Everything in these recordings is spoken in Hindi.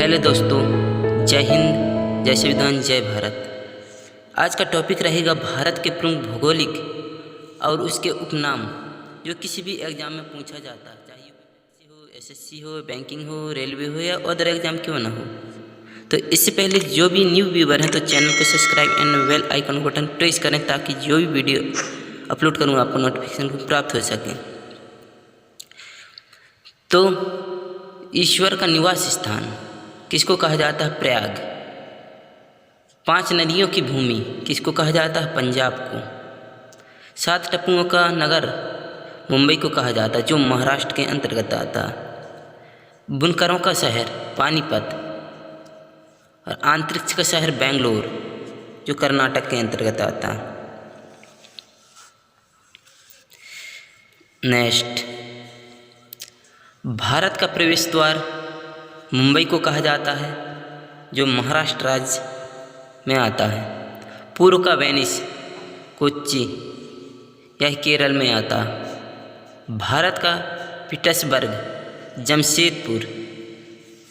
हेलो दोस्तों, जय हिंद, जय संविधान, जय भारत। आज का टॉपिक रहेगा भारत के प्रमुख भौगोलिक और उसके उपनाम जो किसी भी एग्जाम में पूछा जाता है, चाहे यूपीएससी हो, एसएससी हो, बैंकिंग हो, रेलवे हो या अदर एग्जाम क्यों ना हो। तो इससे पहले जो भी न्यू व्यूवर हैं तो चैनल को subscribe and bell icon button press करें ताकि जो भी वीडियो अपलोड करूँ आपको नोटिफिकेशन प्राप्त हो सके। तो ईश्वर का निवास स्थान किसको कहा जाता है? प्रयाग। 5 नदियों की भूमि किसको कहा जाता है? पंजाब को। 7 टापुओं का नगर मुंबई को कहा जाता है जो महाराष्ट्र के अंतर्गत आता है। बुनकरों का शहर पानीपत और अंतरिक्ष का शहर बेंगलोर जो कर्नाटक के अंतर्गत आता है। नेक्स्ट, भारत का प्रवेश द्वार मुंबई को कहा जाता है जो महाराष्ट्र राज्य में आता है। पूर्व का वेनिस कोच्चि यह केरल में आता है। भारत का पीटर्सबर्ग जमशेदपुर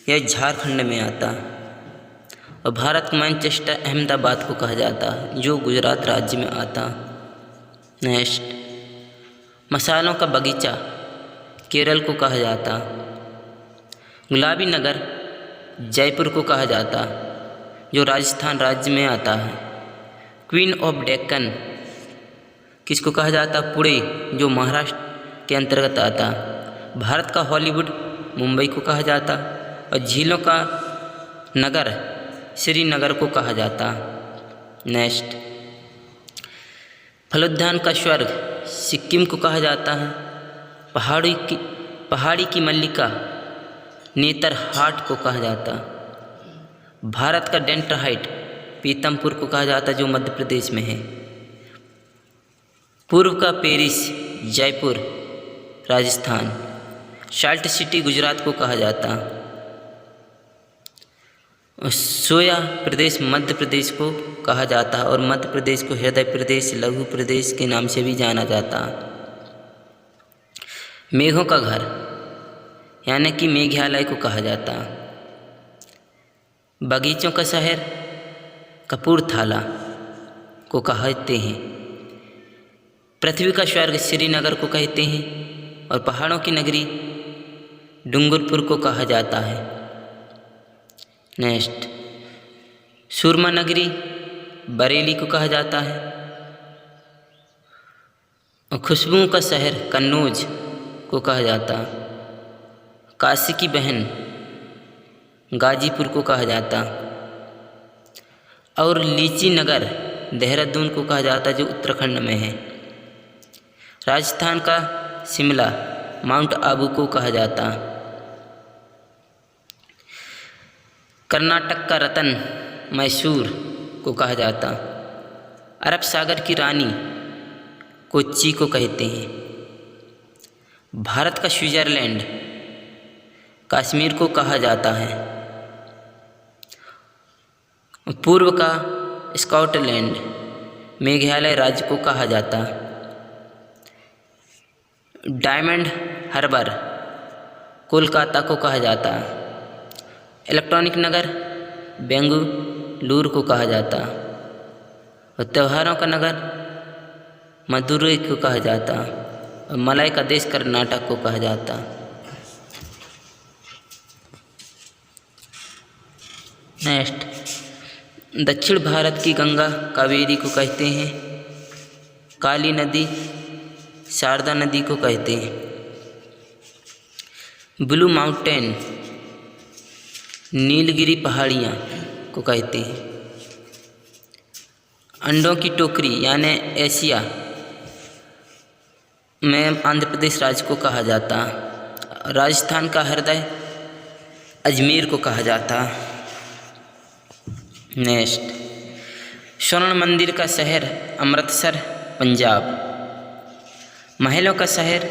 यह झारखंड में आता है। और भारत का मैनचेस्टर अहमदाबाद को कहा जाता है जो गुजरात राज्य में आता है। नेक्स्ट, मसालों का बगीचा केरल को कहा जाता है। गुलाबी नगर जयपुर को कहा जाता जो राजस्थान राज्य में आता है। क्वीन ऑफ डेक्कन किसको कहा जाता? पुणे जो महाराष्ट्र के अंतर्गत आता। भारत का हॉलीवुड मुंबई को कहा जाता और झीलों का नगर श्रीनगर को कहा जाता। नेक्स्ट, फलोद्यान का स्वर्ग सिक्किम को कहा जाता है। पहाड़ी की मल्लिका नेतरहाट को कहा जाता। भारत का डेंट्राहाइट पीतमपुर को कहा जाता जो मध्य प्रदेश में है। पूर्व का Paris Jaipur Rajasthan. Salt city Gujarat को कहा जाता। सोया प्रदेश मध्य प्रदेश को कहा जाता और मध्य प्रदेश को हृदय प्रदेश लघु प्रदेश के नाम से भी जाना जाता। मेघों का घर यानी कि मेघालय को कहा जाता। बगीचों का शहर कपूरथला को कहते हैं। पृथ्वी का स्वर्ग श्रीनगर को कहते हैं और पहाड़ों की नगरी डूंगरपुर को कहा जाता है। नेक्स्ट, सुरमा नगरी बरेली को कहा जाता है और खुशबुओं का शहर कन्नौज को कहा जाता। काशी की बहन गाजीपुर को कहा जाता और लीची नगर देहरादून को कहा जाता जो उत्तराखंड में है। राजस्थान का शिमला माउंट आबू को कहा जाता। कर्नाटक का रतन मैसूर को कहा जाता। अरब सागर की रानी कोच्चि को कहते हैं। भारत का स्विट्जरलैंड कश्मीर को कहा जाता है। पूर्व का स्कॉटलैंड मेघालय राज्य को कहा जाता। डायमंड हार्बर कोलकाता को कहा जाता। इलेक्ट्रॉनिक नगर बेंगलुरु को कहा जाता और त्योहारों का नगर मदुरई को कहा जाता और मलाई का देश कर्नाटक को कहा जाता। नेक्स्ट, दक्षिण भारत की गंगा कावेरी को कहते हैं। काली नदी शारदा नदी को कहते हैं। ब्लू माउंटेन नीलगिरी पहाड़ियाँ को कहते हैं। अंडों की टोकरी यानी एशिया में आंध्र प्रदेश राज्य को कहा जाता। राजस्थान का हृदय अजमेर को कहा जाता। नेक्स्ट, स्वर्ण मंदिर का शहर अमृतसर पंजाब। महलों का शहर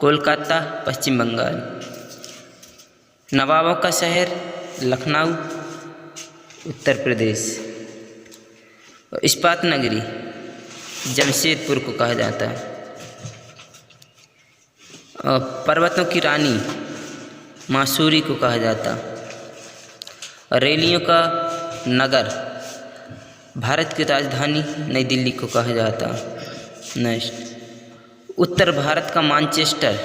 कोलकाता पश्चिम बंगाल। नवाबों का शहर लखनऊ उत्तर प्रदेश। इस्पात नगरी जमशेदपुर को कहा जाता है। पर्वतों की रानी मासूरी को कहा जाता। और रेलियों का नगर भारत की राजधानी नई दिल्ली को कहा जाता। नेक्स्ट, उत्तर भारत का मैनचेस्टर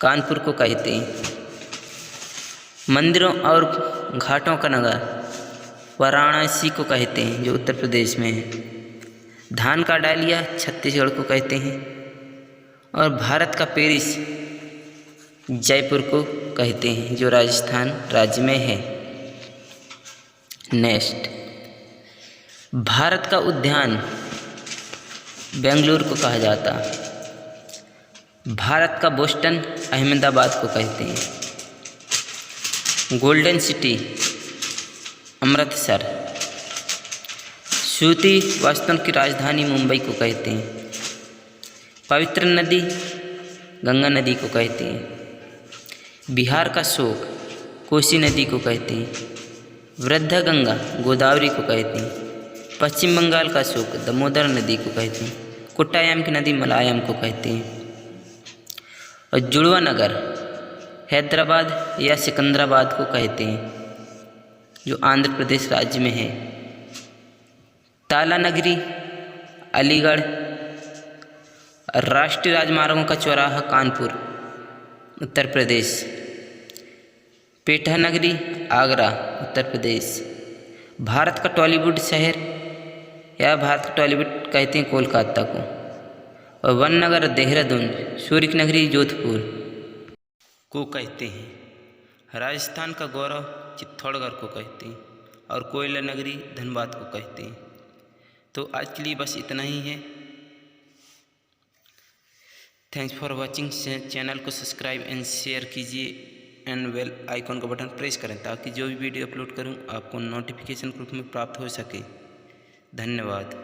कानपुर को कहते हैं। मंदिरों और घाटों का नगर वाराणसी को कहते हैं, जो उत्तर प्रदेश में है। धान का डालिया छत्तीसगढ़ को कहते हैं। और भारत का पेरिस जयपुर को कहते हैं, जो राजस्थान राज्य में है। नेक्स्ट, भारत का उद्यान बेंगलुरु को कहा जाता। भारत का बोस्टन अहमदाबाद को कहते हैं। Golden city Amritsar. सूती वस्त्रों की राजधानी मुंबई को कहते हैं। पवित्र नदी गंगा नदी को कहते हैं। बिहार का शोक कोसी नदी को कहते हैं। वृद्धा गंगा गोदावरी को कहते हैं। पश्चिम बंगाल का शोक दामोदर नदी को कहते हैं। कोट्टायम की नदी मलायम को कहते हैं। और जुड़वा नगर हैदराबाद या सिकंदराबाद को कहते हैं, जो आंध्र प्रदेश राज्य में है। ताला नगरी अलीगढ़। राष्ट्रीय राजमार्गों का चौराहा कानपुर उत्तर प्रदेश। पेठा नगरी आगरा उत्तर प्रदेश। भारत का टॉलीवुड शहर या भारत का टॉलीवुड कहते हैं कोलकाता को। और वन नगर देहरादून। सूर्य की नगरी जोधपुर को कहते हैं। राजस्थान का गौरव चित्तौड़गढ़ को कहते हैं। और कोयला नगरी धनबाद को कहते हैं। तो आज के लिए बस इतना ही है। Thanks for watching. चैनल को सब्सक्राइब एंड शेयर कीजिए एंड बेल आइकॉन का बटन प्रेस करें, ताकि जो भी वीडियो अपलोड करूं आपको नोटिफिकेशन के रूप में प्राप्त हो सके। धन्यवाद।